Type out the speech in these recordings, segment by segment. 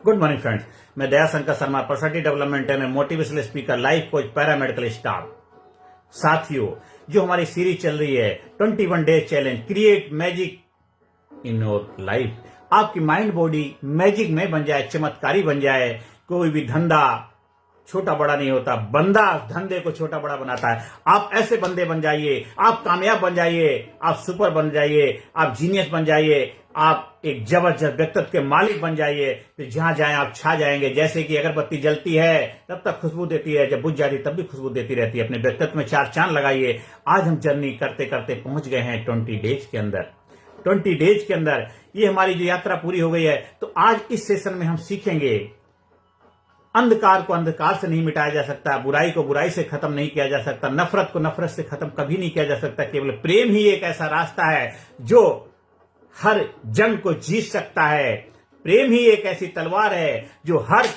Good morning friends, मैं Daya Shankar Sharma, personality development and motivational speaker, life coach, paramedical staff. साथियों, जो हमारी सीरीज चल रही है 21 days challenge create magic in your life, आपकी माइंड बॉडी मैजिक में बन जाए, चमत्कारी बन जाए। कोई भी धंधा छोटा बड़ा नहीं होता, बंदा धंधे को छोटा बड़ा बनाता है। आप ऐसे बंदे बन जाइए, आप कामयाब बन जाइए, आप सुपर बन जाइए, आप जीनियस बन जाइए, आप एक जबरदस्त व्यक्तित्व के मालिक बन जाइए। फिर जहां जाएं आप छा जाएंगे। जैसे कि अगरबत्ती जलती है तब तक खुशबू देती है, जब बुझ जाती है तब भी खुशबू देती रहती है। अपने व्यक्तित्व में चार चांद लगाइए। आज हम जर्नी करते करते पहुंच गए हैं 20 डेज के अंदर। 20 डेज के अंदर ये हमारी जो यात्रा पूरी हो गई है। तो आज इस सेशन में हम सीखेंगे, अंधकार को अंधकार से नहीं मिटाया जा सकता, बुराई को बुराई से खत्म नहीं किया जा सकता, नफरत को नफरत से खत्म कभी नहीं किया जा सकता। केवल प्रेम ही एक ऐसा रास्ता है जो हर जंग को जीत सकता है। प्रेम ही एक ऐसी तलवार है जो हर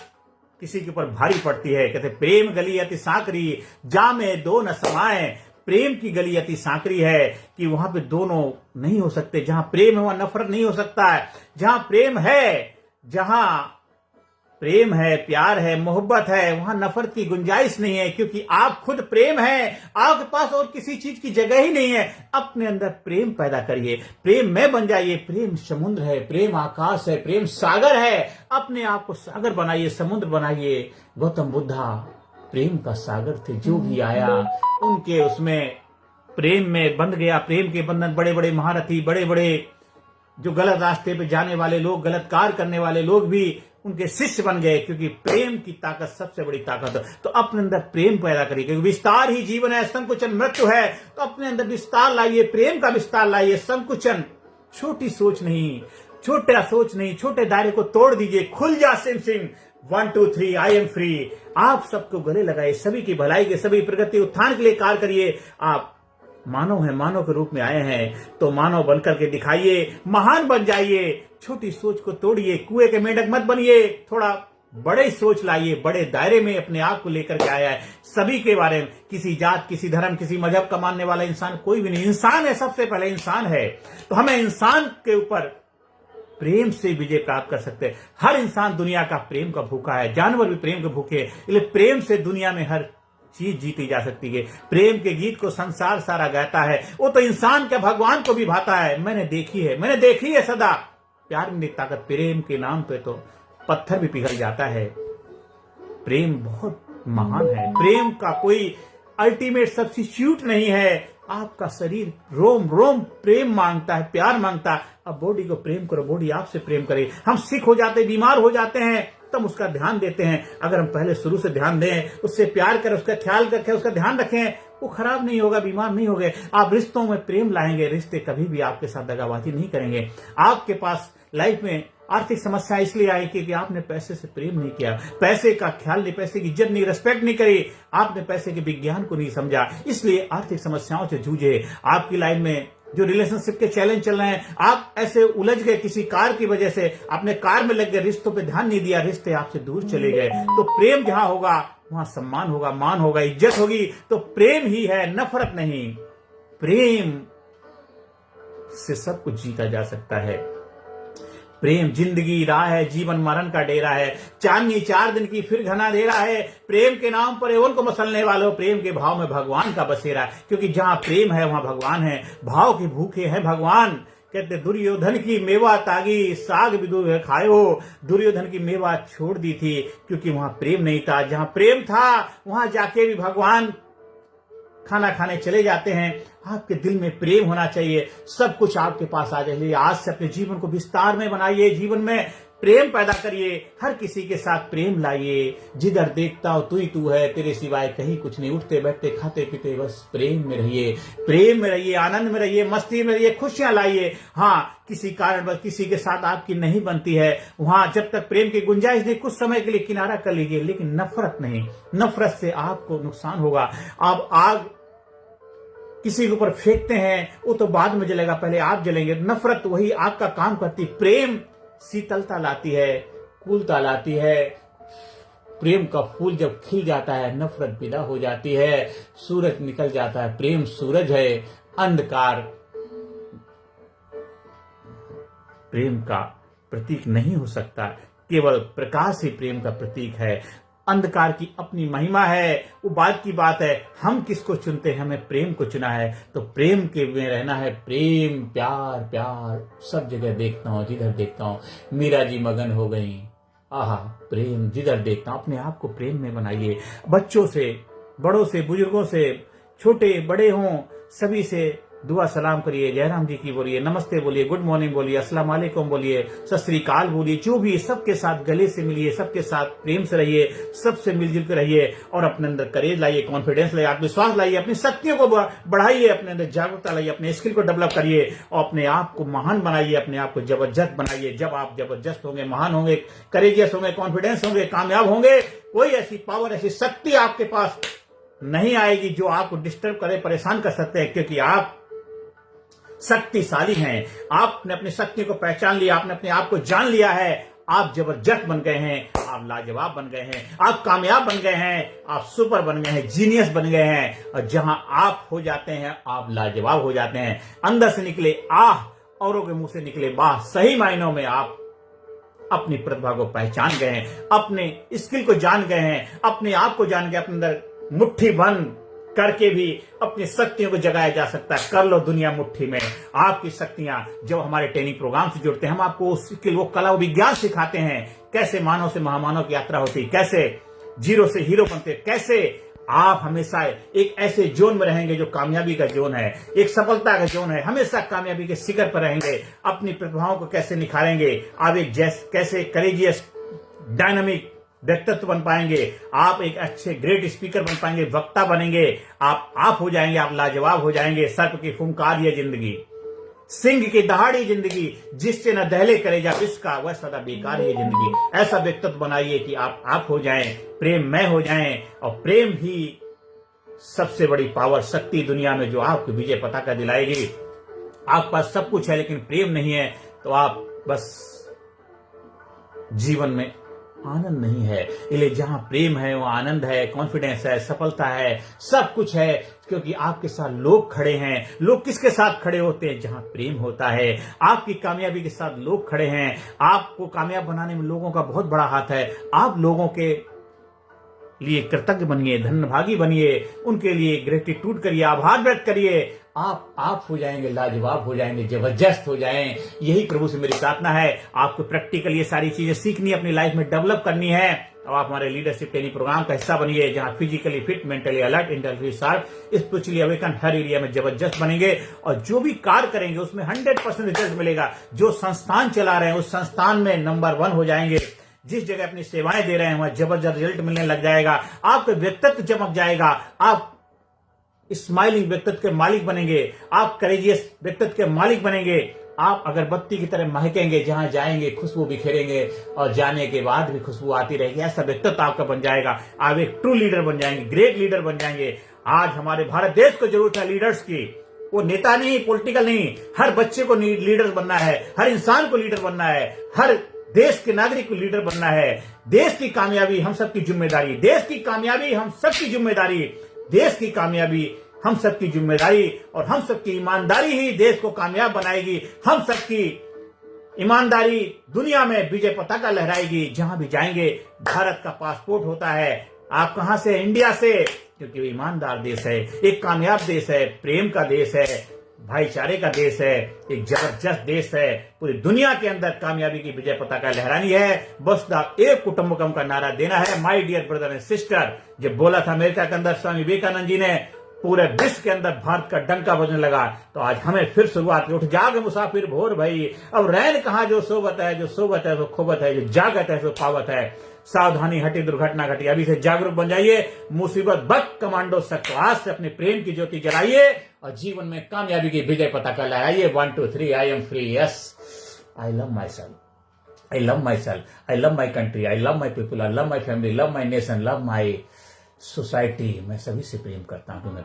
किसी के ऊपर भारी पड़ती है। कहते प्रेम गली अति सांकरी, जामे दो न समाए। प्रेम की गली अति सांकरी है कि वहां पे दोनों नहीं हो सकते। जहां प्रेम है वहां नफरत नहीं हो सकता है। जहां प्रेम है, प्यार है, मोहब्बत है, वहां नफरत की गुंजाइश नहीं है। क्योंकि आप खुद प्रेम है, आपके पास और किसी चीज की जगह ही नहीं है। अपने अंदर प्रेम पैदा करिए, प्रेम में बन जाइए। प्रेम समुद्र है, प्रेम आकाश है, प्रेम सागर है। अपने आप को सागर बनाइए, समुद्र बनाइए। गौतम बुद्धा प्रेम का सागर थे, जो भी आया उनके उसमें प्रेम में बंध गया। प्रेम के बंधन, बड़े बड़े महारथी, बड़े बड़े जो गलत रास्ते पे जाने वाले लोग, गलत कार्य करने वाले लोग भी उनके शिष्य बन गए। क्योंकि प्रेम की ताकत सबसे बड़ी ताकत है। तो अपने अंदर प्रेम पैदा करिए, क्योंकि विस्तार ही जीवन है, संकुचन मृत्यु है। तो अपने अंदर विस्तार लाइए, प्रेम का विस्तार लाइए। संकुचन, छोटी सोच नहीं, छोटा सोच नहीं, छोटे दायरे को तोड़ दीजिए। खुल जा SIM SIM, 1 2 3 I am free. आप सबको गले लगाइए, सभी की भलाई के, सभी प्रगति उत्थान के लिए कार्य करिए। आप मानव है, मानव के रूप में आए हैं तो मानव बनकर के दिखाइए, महान बन जाइए। छोटी सोच को तोड़िए, कुएं के मेंढक मत बनिए। थोड़ा बड़े सोच लाइए, बड़े दायरे में अपने आप को लेकर के आया है। सभी के बारे में, किसी जात, किसी धर्म, किसी मजहब का मानने वाला इंसान कोई भी नहीं। इंसान है, सबसे पहले इंसान है। तो हमें इंसान के ऊपर प्रेम से विजय प्राप्त कर सकते हैं। हर इंसान दुनिया का प्रेम का भूखा है, जानवर भी प्रेम के भूखे हैं। इसलिए प्रेम से दुनिया में हर चीज जीती जा सकती है। प्रेम के गीत को संसार सारा गाता है। वो तो इंसान क्या, भगवान को भी भाता है। मैंने देखी है सदा प्यार में ताकत। प्रेम के नाम पे तो पत्थर भी पिघल जाता है। प्रेम बहुत महान है। प्रेम का कोई अल्टीमेट सब्स्टिट्यूट नहीं है। आपका शरीर रोम रोम प्रेम मांगता है, प्यार मांगता है। अब बॉडी को प्रेम करो, बॉडी आपसे प्रेम करे। हम सिक हो जाते, बीमार हो जाते हैं, तब उसका ध्यान देते हैं। अगर हम पहले शुरू से ध्यान दें, उससे प्यार करें, उसका ख्याल रखें, उसका ध्यान रखें, वो खराब नहीं होगा, बीमार नहीं होंगे। आप रिश्तों में प्रेम लाएंगे, रिश्ते कभी भी आपके साथ दगाबाजी नहीं करेंगे। आपके पास लाइफ में आर्थिक समस्या इसलिए आई क्योंकि आपने पैसे से प्रेम नहीं किया, पैसे का ख्याल नहीं, पैसे की इज्जत नहीं, रिस्पेक्ट नहीं करी। आपने पैसे के विज्ञान को नहीं समझा, इसलिए आर्थिक समस्याओं से जूझे। आपकी लाइफ में जो रिलेशनशिप के चैलेंज चल रहे हैं, आप ऐसे उलझ गए किसी कार की वजह से, अपने कार में लग गए, रिश्तों पे ध्यान नहीं दिया, रिश्ते आपसे दूर चले गए। तो प्रेम जहां होगा वहां सम्मान होगा, मान होगा, इज्जत होगी। तो प्रेम ही है, नफरत नहीं। प्रेम से सब कुछ जीता जा सकता है। प्रेम जिंदगी राह है, जीवन मरण का डेरा है। चांदनी 4 दिन की फिर घना अंधेरा है। प्रेम के नाम पर एवं को मसलने वालों, प्रेम के भाव में भगवान का बसेरा है। क्योंकि जहां प्रेम है वहां भगवान है। भाव के भूखे हैं भगवान। कहते दुर्योधन की मेवा तागी, साग भी खायो। दुर्योधन की मेवा छोड़ दी थी क्योंकि वहां प्रेम नहीं था। जहां प्रेम था वहां जाके भी भगवान खाना खाने चले जाते हैं। आपके दिल में प्रेम होना चाहिए, सब कुछ आपके पास आ जाए। आज से अपने जीवन को विस्तार में बनाइए, जीवन में प्रेम पैदा करिए, हर किसी के साथ प्रेम लाइए। जिधर देखता हो तू ही तू है, तेरे सिवाय कहीं कुछ नहीं। उठते बैठते खाते पीते बस प्रेम में रहिए, प्रेम में रहिए, आनंद में रहिए, मस्ती में रहिए, खुशियां लाइए। हाँ, किसी कारण बस किसी के साथ आपकी नहीं बनती है, वहां जब तक प्रेम की गुंजाइश नहीं, कुछ समय के लिए किनारा कर लीजिए, लेकिन नफरत नहीं। नफरत से आपको नुकसान होगा। आप आग किसी के ऊपर फेंकते हैं, वो तो बाद में जलेगा, पहले आप जलेंगे। नफरत वही आग का काम करती। प्रेम शीतलता लाती है, कूलता लाती है। प्रेम का फूल जब खिल जाता है, नफरत विदा हो जाती है, सूरज निकल जाता है। प्रेम सूरज है, अंधकार प्रेम का प्रतीक नहीं हो सकता। केवल प्रकाश ही प्रेम का प्रतीक है। अंधकार की अपनी महिमा है, वो बात की बात है। हम किसको चुनते हैं? हमें प्रेम को चुना है, तो प्रेम के में रहना है। प्रेम, प्यार, प्यार सब जगह देखता हूँ, जिधर देखता हूँ मीरा जी मगन हो गई। आहा, प्रेम जिधर देखता हूँ। अपने आप को प्रेम में बनाइए। बच्चों से, बड़ों से, बुजुर्गों से, छोटे बड़े हों, सभी से दुआ सलाम करिए। जयराम जी की बोलिए, नमस्ते बोलिए, गुड मॉर्निंग बोलिए, अस्सलाम वालेकुम बोलिए, सत श्री अकाल बोलिए। जो भी सबके साथ गले से मिलिए, सबके साथ प्रेम से रहिए, सबसे मिलजुल कर रहिए और अपने अंदर करेज लाइए, कॉन्फिडेंस लाइए, आत्मविश्वास लाइए, अपनी शक्तियों को बढ़ाइए, अपने अंदर जागरूकता लाइए, अपने स्किल को डेवलप करिए और अपने आप को महान बनाइए, अपने आप को जबरदस्त बनाइए। जब आप जबरदस्त होंगे, महान होंगे, करेजियस होंगे, कॉन्फिडेंस होंगे, कामयाब होंगे, कोई ऐसी पावर, ऐसी शक्ति आपके पास नहीं आएगी जो आपको डिस्टर्ब करे, परेशान कर सकते हैं, क्योंकि आप शक्तिशाली हैं। आपने अपनी शक्ति को पहचान लिया, आपने अपने आप को जान लिया है। आप जबरदस्त बन गए हैं, आप लाजवाब बन गए हैं, आप कामयाब बन गए हैं, आप सुपर बन गए हैं, जीनियस बन गए हैं। और जहां आप हो जाते हैं, आप लाजवाब हो जाते हैं। अंदर से निकले आह, औरों के मुंह से निकले वाह। सही मायनों में आप अपनी प्रतिभा को पहचान गए हैं, अपने स्किल को जान गए हैं, अपने आप को जान गए। अपने अंदर मुट्ठी बंद करके भी अपनी शक्तियों को जगाया जा सकता है। कर लो दुनिया मुट्ठी में। आपकी शक्तियां जब हमारे ट्रेनिंग प्रोग्राम से जुड़ते हैं, हम आपको स्किल, वो कला, वो विज्ञान सिखाते हैं। कैसे मानव से महामानव की यात्रा होती है, कैसे जीरो से हीरो बनते, कैसे आप हमेशा एक ऐसे जोन में रहेंगे जो कामयाबी का जोन है, एक सफलता का जोन है। हमेशा कामयाबी के शिखर पर रहेंगे। अपनी प्रतिभाओं को कैसे निखारेंगे, आप एक कैसे करेजियस, डायनामिक व्यक्तित्व बन पाएंगे। आप एक अच्छे ग्रेट स्पीकर बन पाएंगे, वक्ता बनेंगे। आप हो जाएंगे, आप लाजवाब हो जाएंगे। सर्प की फुंकार ये जिंदगी, सिंह की दहाड़ी जिंदगी, जिससे न दहले करेजा इसका, वह सदा बेकार ये जिंदगी। ऐसा व्यक्तित्व बनाइए कि आप हो जाएं, प्रेममय हो जाएं। और प्रेम ही सबसे बड़ी पावर, शक्ति दुनिया में, जो आपको विजय पताका दिलाएगी। आपके पास सब कुछ है लेकिन प्रेम नहीं है, तो आप बस जीवन में आनंद नहीं है। इसलिए जहां प्रेम है वहां आनंद है, कॉन्फिडेंस है, सफलता है, सब कुछ है। क्योंकि आपके साथ लोग खड़े हैं। लोग किसके साथ खड़े होते हैं? जहां प्रेम होता है। आपकी कामयाबी के साथ लोग खड़े हैं। आपको कामयाब बनाने में लोगों का बहुत बड़ा हाथ है। आप लोगों के लिए कृतज्ञ बनिए, धन्यभागी बनिए, उनके लिए ग्रेटिट्यूड करिए, आभार व्यक्त करिए। आप हो जाएंगे, लाजवाब हो जाएंगे, जबरदस्त हो जाएं। यही प्रभु से मेरी प्रार्थना है। आपको प्रैक्टिकल ये सारी चीजें सीखनी है, अपनी लाइफ में डेवलप करनी है। अब आप हमारे लीडरशिप ट्रेनिंग प्रोग्राम का हिस्सा बनिए, जहां physically fit, mentally alert, intellectually sharp, spiritually awaken, हर एरिया में जबरदस्त बनेंगे। और जो भी कार्य करेंगे उसमें 100% रिजल्ट मिलेगा। जो संस्थान चला रहे हैं उस संस्थान में नंबर 1 हो जाएंगे। जिस जगह अपनी सेवाएं दे रहे हैं वहां जबरदस्त रिजल्ट मिलने लग जाएगा। आपका व्यक्तित्व चमक जाएगा। आप स्माइलिंग व्यक्तित्व के मालिक बनेंगे। आप करेजियस व्यक्तित्व के मालिक बनेंगे। आप अगरबत्ती की तरह महकेंगे, जहां जाएंगे खुशबू बिखेरेंगे और जाने के बाद भी खुशबू आती रहेगी। ऐसा व्यक्तित्व आपका बन जाएगा। आप एक ट्रू लीडर बन जाएंगे, ग्रेट लीडर बन जाएंगे। आज हमारे भारत देश को जरूरत है लीडर्स की। वो नेता नहीं, पॉलिटिकल नहीं, हर बच्चे को लीडर बनना है, हर इंसान को लीडर बनना है, हर देश के नागरिक को लीडर बनना है। देश की कामयाबी हम सबकी जिम्मेदारी, देश की कामयाबी हम सबकी जिम्मेदारी, देश की कामयाबी हम सबकी जिम्मेदारी और हम सबकी ईमानदारी ही देश को कामयाब बनाएगी। हम सबकी ईमानदारी दुनिया में विजय पताका लहराएगी। जहां भी जाएंगे भारत का पासपोर्ट होता है। आप कहां से? इंडिया से, क्योंकि वो ईमानदार देश है, एक कामयाब देश है, प्रेम का देश है, भाईचारे का देश है, एक जबरदस्त देश है। पूरी दुनिया के अंदर कामयाबी की विजय पताका लहरानी है। बस एक कुटुंबकम का नारा देना है। My dear brother and sister, जब बोला था अमेरिका के अंदर स्वामी विवेकानंद जी ने, पूरे विश्व के अंदर भारत का डंका बजने लगा। तो आज हमें फिर शुरुआत, उठ जाग मुसाफिर भोर भई, अब रैन कहां जो सोबत है, जो सोबत है सो खोबत है, जो जागत है सो पावत है। सावधानी हटी दुर्घटना घटी। अभी से जागरूक बन जाइए। मुसीबत बक कमांडो सक्रास से अपने प्रेम की ज्योति जलाइए और जीवन में कामयाबी की विजय पताका लहराइए। 1 2 3 I am free. Yes, I love my self, I love my self, I love my country, I love my people, I love my family, love my nation, love my society. मैं सभी से प्रेम करता हूं, तो मैं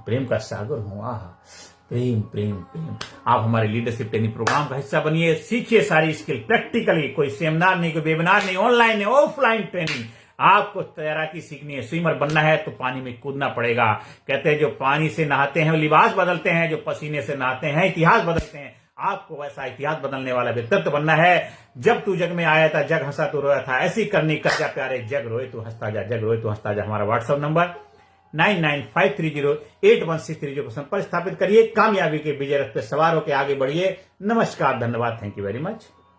प्रेम का सागर हूं। आह, प्रेम प्रेम प्रेम। आप हमारे लीडरशिप ट्रेनिंग प्रोग्राम का हिस्सा बनिए, सीखिए सारी स्किल प्रैक्टिकली। कोई सेमिनार नहीं, कोई वेबिनार नहीं, ऑनलाइन नहीं, ऑफलाइन ट्रेनिंग। आपको तैराकी सीखनी है, स्विमर बनना है तो पानी में कूदना पड़ेगा। कहते हैं जो पानी से नहाते हैं वो लिबास बदलते हैं, जो पसीने से नहाते हैं इतिहास बदलते हैं। आपको वैसा इतिहास बदलने वाला व्यक्तित्व बनना है। जब तू जग में आया था, जग हंसा तो रोया था, ऐसी करनी कर जा प्यारे, जग रोए तो हंसता जा, जग रोए तो हंसता जा। हमारा व्हाट्सएप नंबर 9953081630 पर संपर्क स्थापित करिए। कामयाबी के विजय रथ पे सवार होकर आगे बढ़िए। नमस्कार, धन्यवाद, थैंक यू वेरी मच।